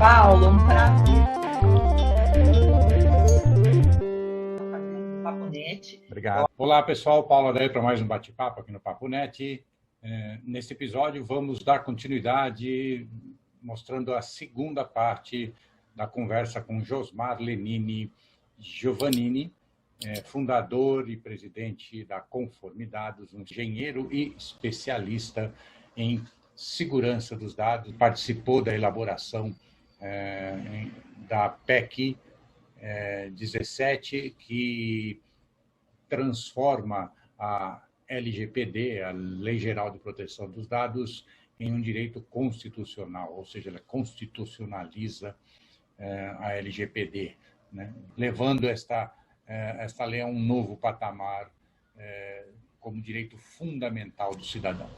Paulo, um prazer. Papo Net. Obrigado. Olá, pessoal. Paulo Adair para mais um bate-papo aqui no Papo Net. Nesse episódio, vamos dar continuidade mostrando a segunda parte da conversa com Josmar Lenini Giovannini, fundador e presidente da Conformidados, um engenheiro e especialista em segurança dos dados. Participou da elaboração da PEC 17, que transforma a LGPD, a Lei Geral de Proteção dos Dados, em um direito constitucional, ou seja, ela constitucionaliza a LGPD, né? Levando esta lei a um novo patamar como direito fundamental do cidadão.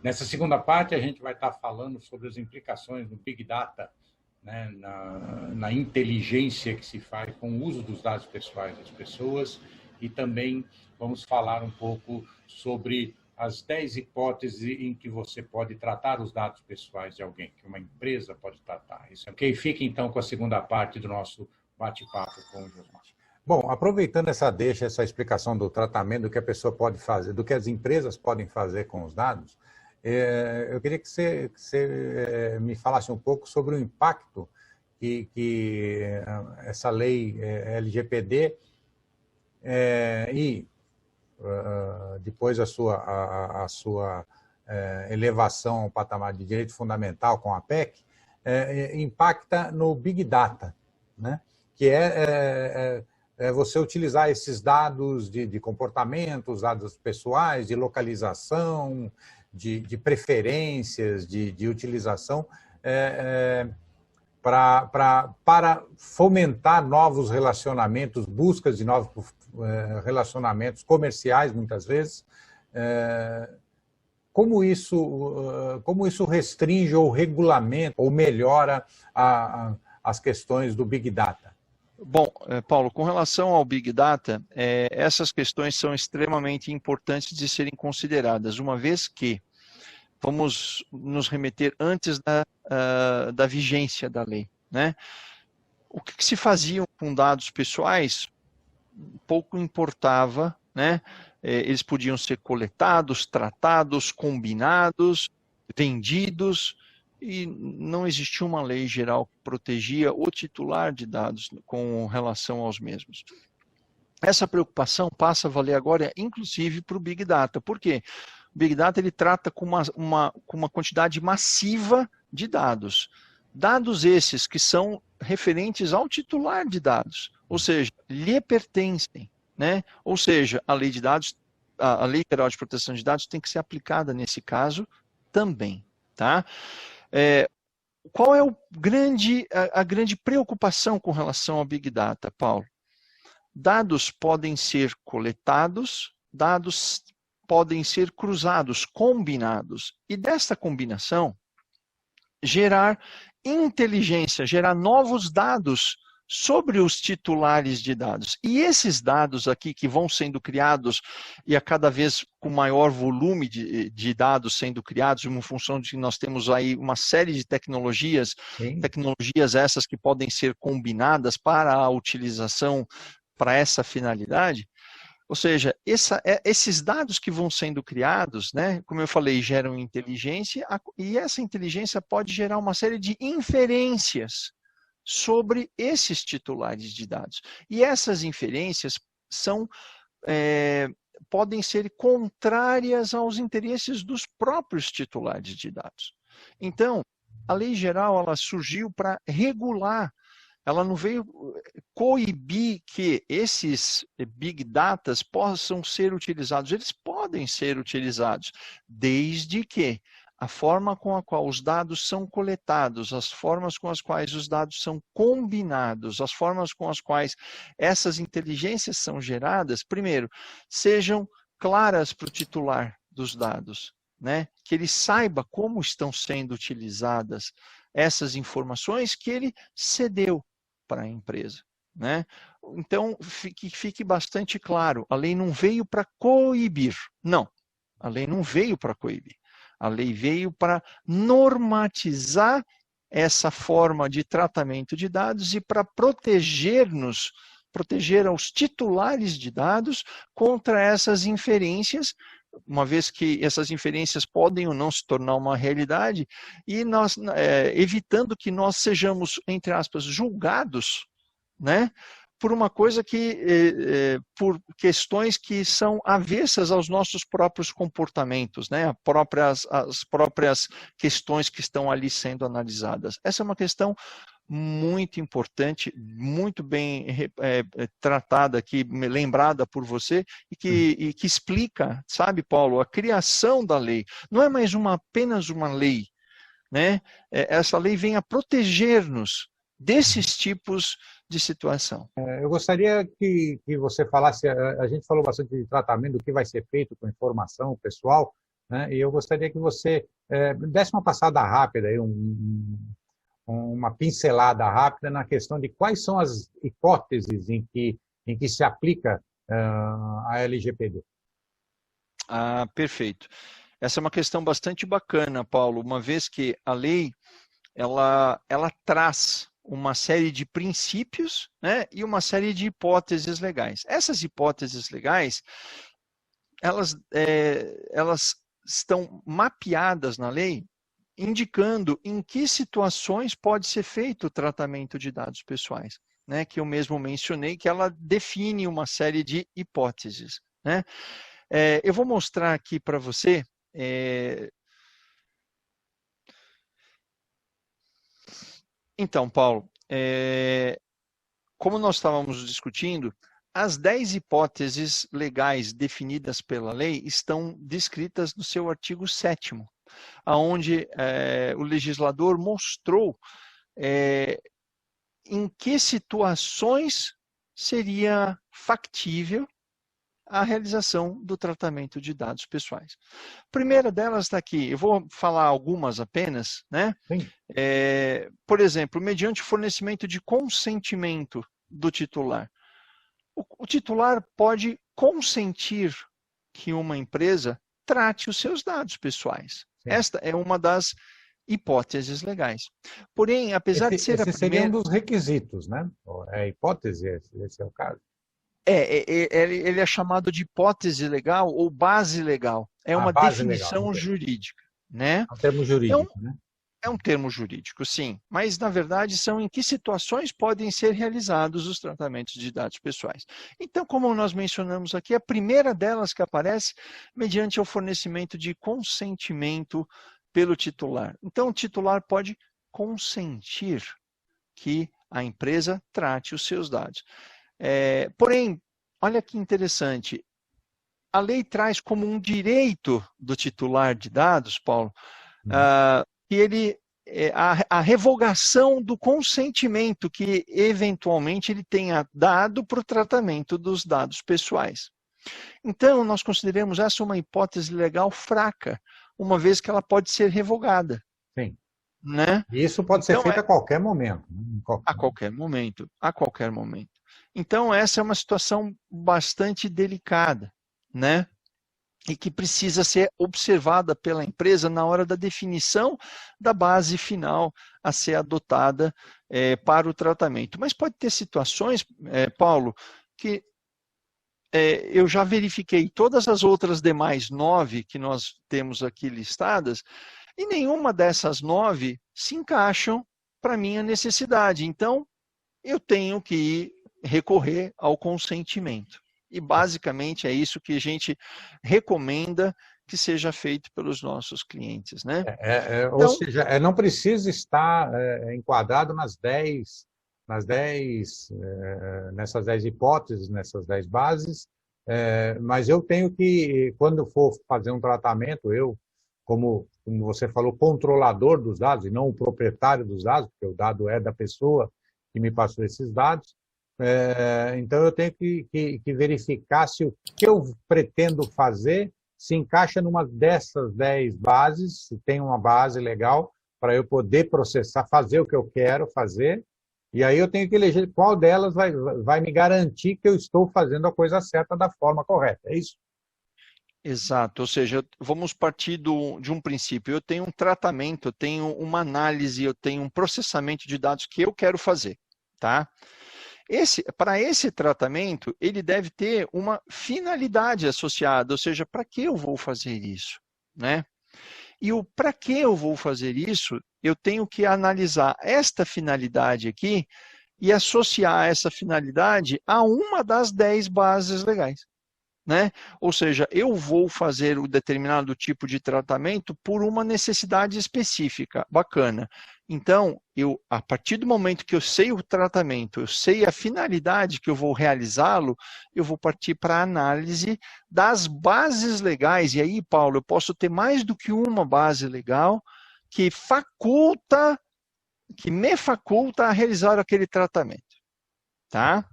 Nessa segunda parte, a gente vai estar falando sobre as implicações do Big Data, né, na inteligência que se faz com o uso dos dados pessoais das pessoas, e também vamos falar um pouco sobre as 10 hipóteses em que você pode tratar os dados pessoais de alguém, que uma empresa pode tratar. Isso é ok? Fique então com a segunda parte do nosso bate-papo com o Josmar. Bom, aproveitando essa explicação do tratamento, do que a pessoa pode fazer, do que as empresas podem fazer com os dados, eu queria que você me falasse um pouco sobre o impacto que essa lei LGPD e depois a sua elevação ao patamar de direito fundamental com a PEC impacta no Big Data, né? Que é você utilizar esses dados de comportamento, os dados pessoais, de localização, de preferências, de utilização, para fomentar novos relacionamentos, buscas de novos relacionamentos comerciais, muitas vezes. Como isso restringe ou regulamenta ou melhora as questões do Big Data? Bom, Paulo, com relação ao Big Data, essas questões são extremamente importantes de serem consideradas, uma vez que vamos nos remeter antes da vigência da lei, né? O que se fazia com dados pessoais pouco importava, né? Eles podiam ser coletados, tratados, combinados, vendidos, e não existia uma lei geral que protegia o titular de dados com relação aos mesmos. Essa preocupação passa a valer agora, inclusive, para o Big Data. Por quê? O Big Data ele trata com uma quantidade massiva de dados. Dados esses que são referentes ao titular de dados, ou seja, lhe pertencem, né? Ou seja, a lei de dados, a Lei Geral de Proteção de Dados tem que ser aplicada nesse caso também, tá? Qual é a grande preocupação com relação ao Big Data, Paulo? Dados podem ser coletados, dados podem ser cruzados, combinados, e desta combinação gerar inteligência, gerar novos dados sobre os titulares de dados. E esses dados aqui que vão sendo criados e a cada vez com maior volume de dados sendo criados, em função de que nós temos aí uma série de tecnologias, tecnologias essas que podem ser combinadas para a utilização para essa finalidade. Ou seja, esses dados que vão sendo criados, né, como eu falei, geram inteligência, e essa inteligência pode gerar uma série de inferências sobre esses titulares de dados. E essas inferências podem ser contrárias aos interesses dos próprios titulares de dados. Então, a lei geral ela surgiu para regular. Ela não veio coibir que esses Big Datas possam ser utilizados. Eles podem ser utilizados, desde que a forma com a qual os dados são coletados, as formas com as quais os dados são combinados, as formas com as quais essas inteligências são geradas, primeiro, sejam claras para o titular dos dados, né? Que ele saiba como estão sendo utilizadas essas informações que ele cedeu para a empresa, né? Então, fique bastante claro, a lei não veio para coibir, não, a lei não veio para coibir, a lei veio para normatizar essa forma de tratamento de dados e para proteger aos titulares de dados contra essas inferências, uma vez que essas inferências podem ou não se tornar uma realidade, e nós, evitando que nós sejamos, entre aspas, julgados, né, por uma coisa por questões que são avessas aos nossos próprios comportamentos, né, as próprias questões que estão ali sendo analisadas. Essa é uma questão muito importante, muito bem tratada aqui, lembrada por você, e que explica, sabe, Paulo, a criação da lei. Não é mais apenas uma lei, né? Essa lei vem a proteger-nos desses tipos de situação. Eu gostaria que você falasse, a gente falou bastante de tratamento, do que vai ser feito com informação pessoal, né? E eu gostaria que você desse uma passada rápida, aí, uma pincelada rápida na questão de quais são as hipóteses em que se aplica a LGPD. Ah, perfeito. Essa é uma questão bastante bacana, Paulo, uma vez que a lei ela traz uma série de princípios, né, e uma série de hipóteses legais. Essas hipóteses legais, elas estão mapeadas na lei, indicando em que situações pode ser feito o tratamento de dados pessoais, né, que eu mesmo mencionei, que ela define uma série de hipóteses, né. Eu vou mostrar aqui para você. Então, Paulo, como nós estávamos discutindo, as 10 hipóteses legais definidas pela lei estão descritas no seu artigo 7º, onde o legislador mostrou em que situações seria factível a realização do tratamento de dados pessoais. A primeira delas está aqui, eu vou falar algumas apenas, né? Por exemplo, mediante o fornecimento de consentimento do titular. O titular pode consentir que uma empresa trate os seus dados pessoais. Sim. Esta é uma das hipóteses legais. Porém, apesar de ser esse seria um dos requisitos, né? É hipótese, esse é o caso. Ele é chamado de hipótese legal ou base legal. É uma definição legal, jurídica, né? É um termo jurídico, então, né? É um termo jurídico, sim. Mas, na verdade, são em que situações podem ser realizados os tratamentos de dados pessoais. Então, como nós mencionamos aqui, a primeira delas que aparece mediante o fornecimento de consentimento pelo titular. Então, o titular pode consentir que a empresa trate os seus dados. Porém, olha que interessante, a lei traz como um direito do titular de dados, Paulo, que a revogação do consentimento que eventualmente ele tenha dado para o tratamento dos dados pessoais. Então, nós consideramos essa uma hipótese legal fraca, uma vez que ela pode ser revogada. Sim. Né? E isso pode ser feito a qualquer momento. A qualquer momento, a qualquer momento. Então, essa é uma situação bastante delicada, né? E que precisa ser observada pela empresa na hora da definição da base final a ser adotada para o tratamento. Mas pode ter situações, Paulo, que eu já verifiquei todas as outras demais 9 que nós temos aqui listadas, e nenhuma dessas 9 se encaixam para a minha necessidade. Então, eu tenho que recorrer ao consentimento. E, basicamente, é isso que a gente recomenda que seja feito pelos nossos clientes, né? Então, ou seja, não precisa estar enquadrado nessas 10 hipóteses, nessas 10 bases, mas eu tenho que, quando for fazer um tratamento, eu, como você falou, controlador dos dados, e não o proprietário dos dados, porque o dado é da pessoa que me passou esses dados, então eu tenho que verificar se o que eu pretendo fazer se encaixa numa dessas 10 bases, se tem uma base legal para eu poder processar, fazer o que eu quero fazer, e aí eu tenho que eleger qual delas vai me garantir que eu estou fazendo a coisa certa da forma correta, é isso? Exato, ou seja, vamos partir de um princípio. Eu tenho um tratamento, eu tenho uma análise, eu tenho um processamento de dados que eu quero fazer, tá? Para esse tratamento, ele deve ter uma finalidade associada, ou seja, para que eu vou fazer isso, né? E o para que eu vou fazer isso, eu tenho que analisar esta finalidade aqui e associar essa finalidade a uma das 10 bases legais. Né? Ou seja, eu vou fazer um determinado tipo de tratamento por uma necessidade específica, bacana. Então, a partir do momento que eu sei o tratamento, eu sei a finalidade que eu vou realizá-lo, eu vou partir para a análise das bases legais. E aí, Paulo, eu posso ter mais do que uma base legal que me faculta a realizar aquele tratamento, tá?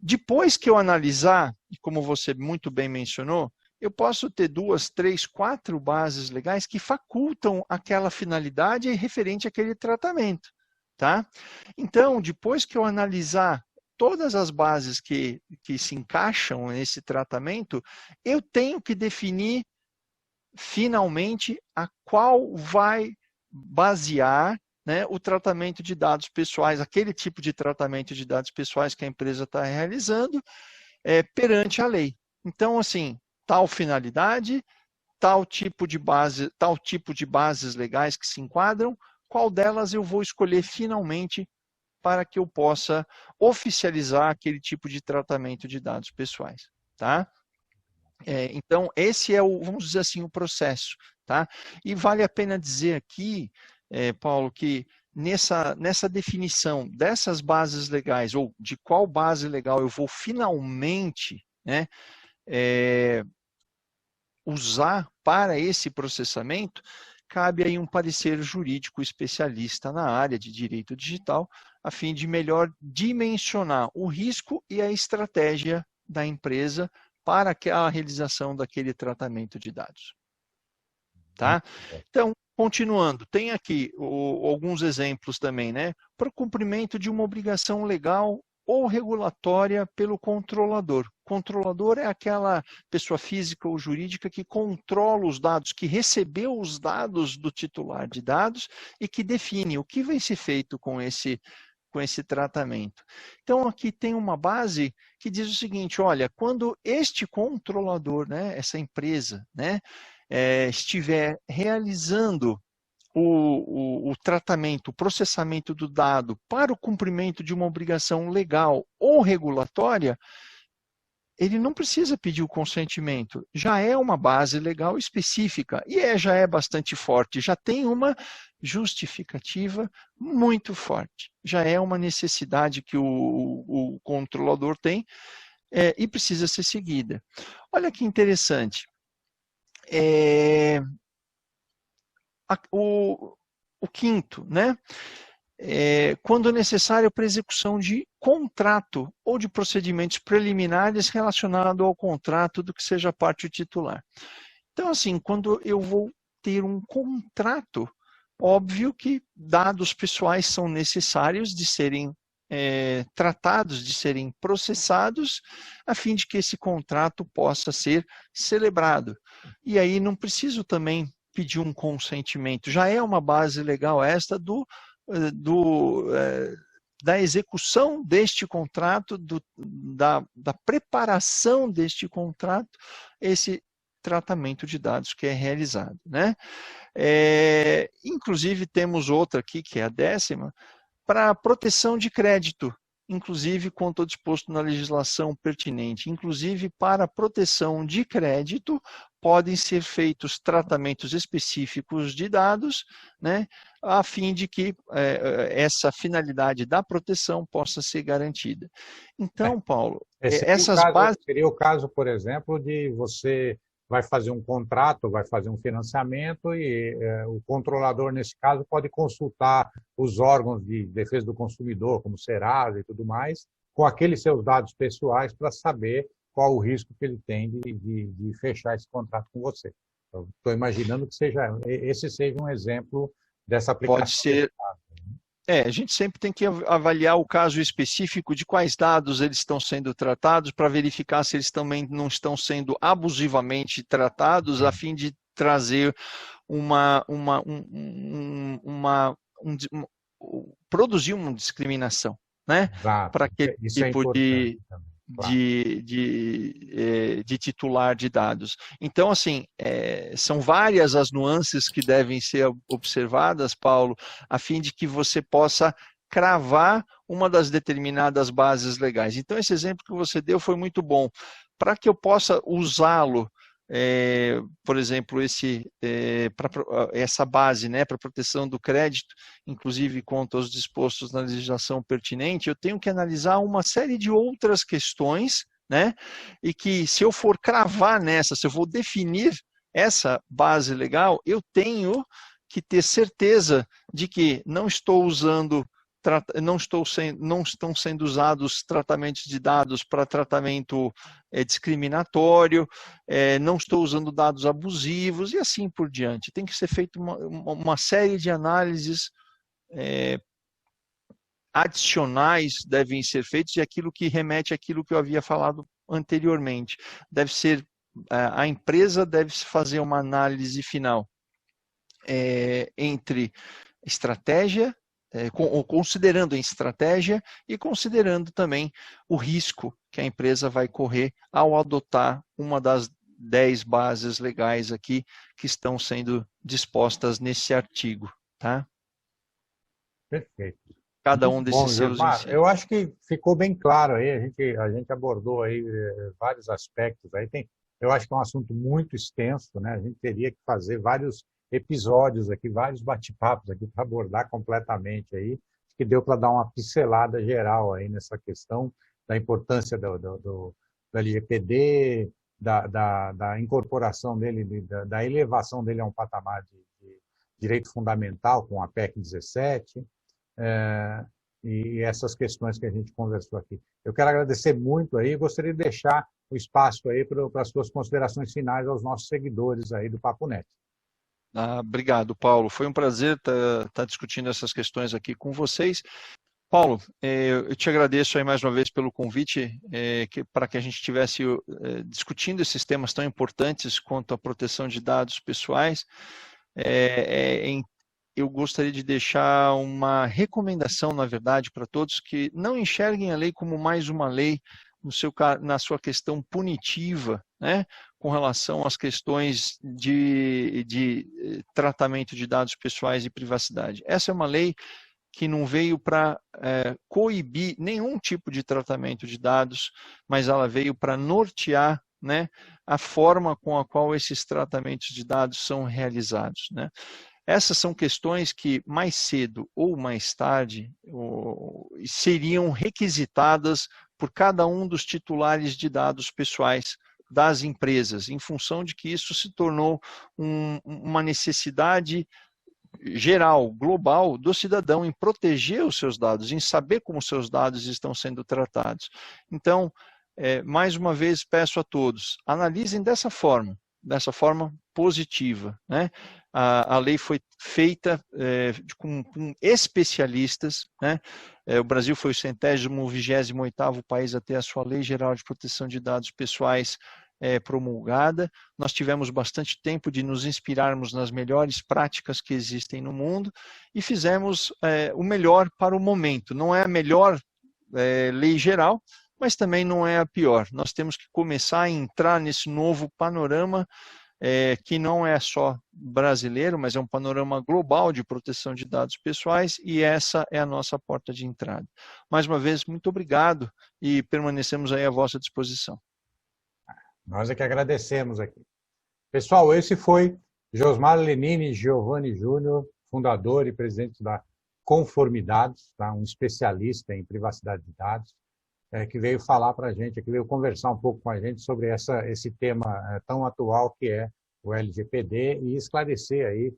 Depois que eu analisar, e como você muito bem mencionou, eu posso ter 2, 3, 4 bases legais que facultam aquela finalidade referente àquele tratamento, tá? Então, depois que eu analisar todas as bases que se encaixam nesse tratamento, eu tenho que definir finalmente a qual vai basear, né, o tratamento de dados pessoais, aquele tipo de tratamento de dados pessoais que a empresa está realizando perante a lei. Então, assim, tal finalidade, tal tipo de bases legais que se enquadram, qual delas eu vou escolher finalmente para que eu possa oficializar aquele tipo de tratamento de dados pessoais, tá? Então, esse é vamos dizer assim, o processo, tá? E vale a pena dizer aqui, Paulo, que nessa definição dessas bases legais, ou de qual base legal eu vou finalmente, né, usar para esse processamento, cabe aí um parecer jurídico especialista na área de direito digital, a fim de melhor dimensionar o risco e a estratégia da empresa para a realização daquele tratamento de dados. Tá? Então, continuando, tem aqui alguns exemplos também, né? Para o cumprimento de uma obrigação legal ou regulatória pelo controlador. Controlador é aquela pessoa física ou jurídica que controla os dados, que recebeu os dados do titular de dados e que define o que vai ser feito com esse tratamento. Então, aqui tem uma base que diz o seguinte, olha, quando este controlador, né, essa empresa, né, estiver realizando o tratamento, o processamento do dado para o cumprimento de uma obrigação legal ou regulatória, ele não precisa pedir o consentimento. Já é uma base legal específica e já é bastante forte, já tem uma justificativa muito forte. Já é uma necessidade que o controlador tem e precisa ser seguida. Olha que interessante. O quinto, né? Quando necessário para execução de contrato ou de procedimentos preliminares relacionados ao contrato do que seja parte titular. Então, assim, quando eu vou ter um contrato, óbvio que dados pessoais são necessários de serem tratados, de serem processados, a fim de que esse contrato possa ser celebrado. E aí não preciso também pedir um consentimento, já é uma base legal esta da execução deste contrato, da preparação deste contrato, esse tratamento de dados que é realizado, né? Inclusive temos outra aqui, que é a 10ª, para proteção de crédito, inclusive quanto ao disposto na legislação pertinente. Inclusive, para proteção de crédito, podem ser feitos tratamentos específicos de dados, né, a fim de que essa finalidade da proteção possa ser garantida. Então, Paulo, essas bases... Seria o caso, por exemplo, de você vai fazer um contrato, vai fazer um financiamento e o controlador, nesse caso, pode consultar os órgãos de defesa do consumidor, como Serasa e tudo mais, com aqueles seus dados pessoais para saber qual o risco que ele tem de fechar esse contrato com você. Estou imaginando que esse seja um exemplo dessa aplicação. Pode ser. A gente sempre tem que avaliar o caso específico de quais dados eles estão sendo tratados para verificar se eles também não estão sendo abusivamente tratados, a fim de trazer produzir uma discriminação, né? Para aquele tipo de titular de dados. Então, assim, são várias as nuances que devem ser observadas, Paulo, a fim de que você possa cravar uma das determinadas bases legais. Então, esse exemplo que você deu foi muito bom. Para que eu possa usá-lo, por exemplo, essa base, né, para proteção do crédito, inclusive quanto aos dispostos na legislação pertinente, eu tenho que analisar uma série de outras questões, né, e que se eu for cravar nessa, se eu vou definir essa base legal, eu tenho que ter certeza de que não estão sendo usados tratamentos de dados para tratamento discriminatório, não estou usando dados abusivos e assim por diante. Tem que ser feita uma série de análises adicionais devem ser feitos e aquilo que remete àquilo que eu havia falado anteriormente. A empresa deve fazer uma análise final entre estratégia, considerando a estratégia e considerando também o risco que a empresa vai correr ao adotar uma das 10 bases legais aqui que estão sendo dispostas nesse artigo, tá? Perfeito. Cada um desses seus ensinos. Eu acho que ficou bem claro aí, a gente abordou aí vários aspectos aí, eu acho que é um assunto muito extenso, né? A gente teria que fazer vários episódios aqui, vários bate-papos aqui para abordar completamente aí, que deu para dar uma pincelada geral aí nessa questão da importância do LGPD, da incorporação dele, da elevação dele a um patamar de direito fundamental com a PEC 17, e essas questões que a gente conversou aqui. Eu quero agradecer muito aí, gostaria de deixar o espaço aí para as suas considerações finais aos nossos seguidores aí do Papo Net. Obrigado, Paulo. Foi um prazer estar discutindo essas questões aqui com vocês. Paulo, eu te agradeço aí mais uma vez pelo convite para que a gente estivesse discutindo esses temas tão importantes quanto a proteção de dados pessoais. Eu gostaria de deixar uma recomendação, na verdade, para todos que não enxerguem a lei como mais uma lei na sua questão punitiva, né, com relação às questões de tratamento de dados pessoais e privacidade. Essa é uma lei que não veio para coibir nenhum tipo de tratamento de dados, mas ela veio para nortear, né, a forma com a qual esses tratamentos de dados são realizados, né? Essas são questões que mais cedo ou mais tarde seriam requisitadas por cada um dos titulares de dados pessoais das empresas, em função de que isso se tornou uma necessidade geral, global, do cidadão em proteger os seus dados, em saber como os seus dados estão sendo tratados. Então, mais uma vez, peço a todos, analisem dessa forma positiva, né? A lei foi feita com especialistas, né? O Brasil foi o 128º país a ter a sua Lei Geral de Proteção de Dados Pessoais promulgada. Nós tivemos bastante tempo de nos inspirarmos nas melhores práticas que existem no mundo e fizemos o melhor para o momento. Não é a melhor lei geral, mas também não é a pior. Nós temos que começar a entrar nesse novo panorama que não é só brasileiro, mas é um panorama global de proteção de dados pessoais e essa é a nossa porta de entrada. Mais uma vez, muito obrigado e permanecemos aí à vossa disposição. Nós é que agradecemos aqui. Pessoal, esse foi Josmar Lenini Giovanni Júnior, fundador e presidente da Conformidades, tá? Um especialista em privacidade de dados, que veio falar para a gente, que veio conversar um pouco com a gente sobre esse tema tão atual que é o LGPD e esclarecer aí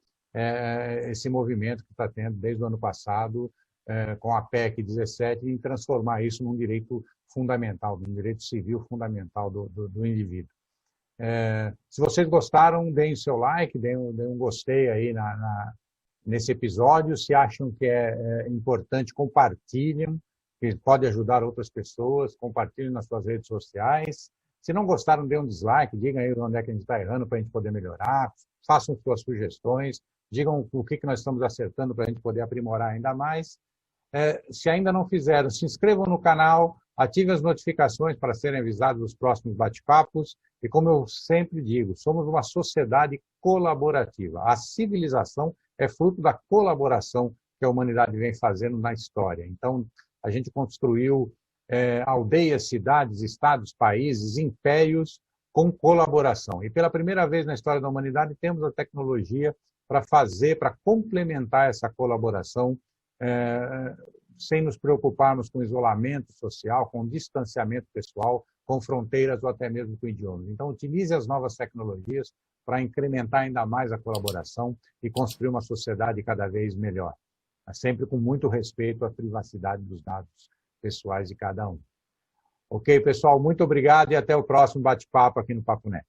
esse movimento que está tendo desde o ano passado com a PEC 17 e transformar isso num direito fundamental, num direito civil fundamental do indivíduo. Se vocês gostaram, deem o seu like, deem um gostei aí nesse episódio. Se acham que é importante, compartilhem, que pode ajudar outras pessoas, compartilhem nas suas redes sociais. Se não gostaram, dê um dislike, digam aí onde é que a gente está errando para a gente poder melhorar, façam suas sugestões, digam o que nós estamos acertando para a gente poder aprimorar ainda mais. Se ainda não fizeram, se inscrevam no canal, ativem as notificações para serem avisados dos próximos bate-papos. E como eu sempre digo, somos uma sociedade colaborativa. A civilização é fruto da colaboração que a humanidade vem fazendo na história. Então, a gente construiu aldeias, cidades, estados, países, impérios com colaboração. E pela primeira vez na história da humanidade temos a tecnologia para complementar essa colaboração, sem nos preocuparmos com isolamento social, com distanciamento pessoal, com fronteiras ou até mesmo com idiomas. Então, utilize as novas tecnologias para incrementar ainda mais a colaboração e construir uma sociedade cada vez melhor, mas sempre com muito respeito à privacidade dos dados pessoais de cada um. Ok, pessoal? Muito obrigado e até o próximo bate-papo aqui no Papo Net.